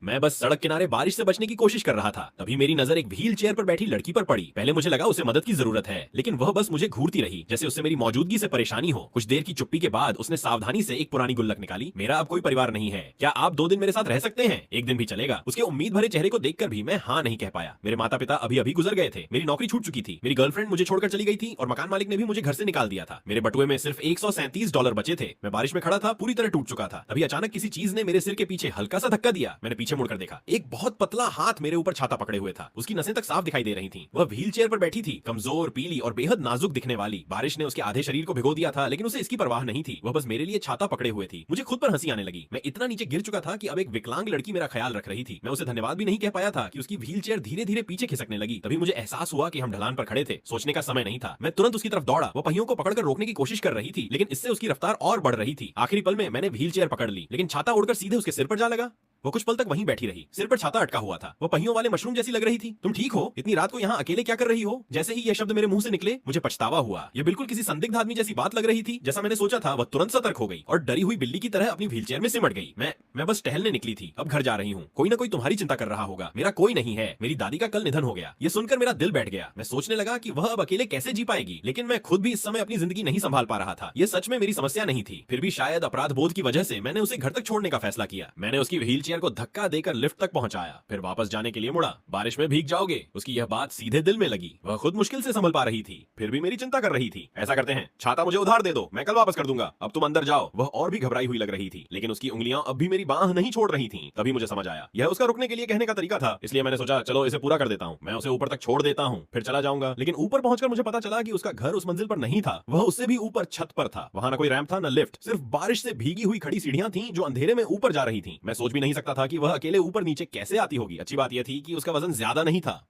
मैं बस सड़क किनारे बारिश से बचने की कोशिश कर रहा था, तभी मेरी नजर एक व्हील चेयर पर बैठी लड़की पर पड़ी। पहले मुझे लगा उसे मदद की जरूरत है, लेकिन वह बस मुझे घूरती रही, जैसे उससे मेरी मौजूदगी से परेशानी हो। कुछ देर की चुप्पी के बाद उसने सावधानी से एक पुरानी गुल्लक निकाली। मेरा अब कोई परिवार नहीं है, क्या आप 2 दिन मेरे साथ रह सकते हैं? एक दिन भी चलेगा। उसके उम्मीद भरे चेहरे को देखकर भी मैं हाँ नहीं कह पाया। मेरे माता पिता अभी अभी गुजर गए थे, मेरी नौकरी छूट चुकी थी, मेरी गर्लफ्रेंड मुझे छोड़कर चली गई थी और मकान मालिक ने भी मुझे घर से निकाल दिया था। मेरे बटुए में सिर्फ $137 बचे थे। मैं बारिश में खड़ा था, पूरी तरह टूट चुका था। तभी अचानक किसी चीज ने मेरे सिर के पीछे हल्का सा धक्का दिया। मैंने पीछे मुड़कर देखा, एक बहुत पतला हाथ मेरे ऊपर छाता पकड़े हुए था। उसकी नसें तक साफ दिखाई दे रही थीं। वह व्हील चेयर पर बैठी थी, कमजोर, पीली और बेहद नाजुक दिखने वाली। बारिश ने उसके आधे शरीर को भिगो दिया था, लेकिन उसे इसकी परवाह नहीं थी। वह बस मेरे लिए छाता पकड़े हुए थी। मुझे खुद पर हंसी आने लगी। मैं इतना नीचे गिर चुका था कि अब एक विकलांग लड़की मेरा ख्याल रख रही थी। मैं उसे धन्यवाद भी नहीं कह पाया था कि उसकी व्हील चेयर धीरे धीरे पीछे खिसकने लगी। तभी मुझे एहसास हुआ कि हम ढलान पर खड़े थे। सोचने का समय नहीं था। मैं तुरंत उसकी तरफ दौड़ा। वह पहियों को पकड़कर रोकने की कोशिश कर रही थी, लेकिन इससे उसकी रफ्तार और बढ़ रही थी। आखिरी पल में मैंने व्हील चेयर पकड़ ली, लेकिन छाता उड़कर सीधे उसके सिर पर जा लगा। वो कुछ पल तक वहीं बैठी रही, सिर पर छाता अटका हुआ था। वो पहियों वाले मशरूम जैसी लग रही थी। तुम ठीक हो? इतनी रात को यहाँ अकेले क्या कर रही हो? जैसे ही ये शब्द मेरे मुंह से निकले, मुझे पछतावा हुआ। ये बिल्कुल किसी संदिग्ध आदमी जैसी बात लग रही थी। जैसा मैंने सोचा था, वह तुरंत सतर्क हो गई और डरी हुई बिल्ली की तरह अपनी व्हीलचेयर में सिमट गई। मैं बस टहलने निकली थी। अब घर जा रही हूँ। कोई ना कोई तुम्हारी चिंता कर रहा होगा। मेरा कोई नहीं है। मेरी दादी का कल निधन हो गया। ये सुनकर मेरा दिल बैठ गया। मैं सोचने लगा कि वह अब अकेले कैसे जी पाएगी, लेकिन मैं खुद भी इस समय अपनी जिंदगी नहीं संभाल पा रहा था। ये सच में मेरी समस्या नहीं थी। फिर भी शायद अपराध बोध की वजह से मैंने उसे घर तक छोड़ने का फैसला किया। मैंने उसकी व्हीलचेयर को धक्का देकर लिफ्ट तक पहुंचाया, फिर वापस जाने के लिए मुड़ा। बारिश में भीग जाओगे? उसकी यह बात सीधे दिल में लगी। वह खुद मुश्किल से संभल पा रही थी, फिर भी मेरी चिंता कर रही थी। ऐसा करते हैं, छाता मुझे उधार दे दो, मैं कल वापस कर दूंगा। अब तुम अंदर जाओ। वह और भी घबराई हुई लग रही थी, लेकिन उसकी उंगलियां अब भी मेरी बांह नहीं छोड़ रही थीं। तभी मुझे समझ आया, यह उसका रुकने के लिए कहने का तरीका था। इसलिए मैंने सोचा, चलो इसे पूरा कर देता हूँ। मैं उसे ऊपर तक छोड़ देता हूँ, फिर चला जाऊंगा। लेकिन ऊपर पहुंचकर मुझे पता चला कि उसका घर उस मंजिल पर नहीं था। वह उससे भी ऊपर छत पर था। वहां न कोई रैंप था, न लिफ्ट, सिर्फ बारिश से भीगी हुई खड़ी सीढ़ियां थीं जो अंधेरे में ऊपर जा रही थीं। मैं सोच भी नहीं सकता था कि वह अकेले ऊपर नीचे कैसे आती होगी। अच्छी बात यह थी कि उसका वजन ज्यादा नहीं था।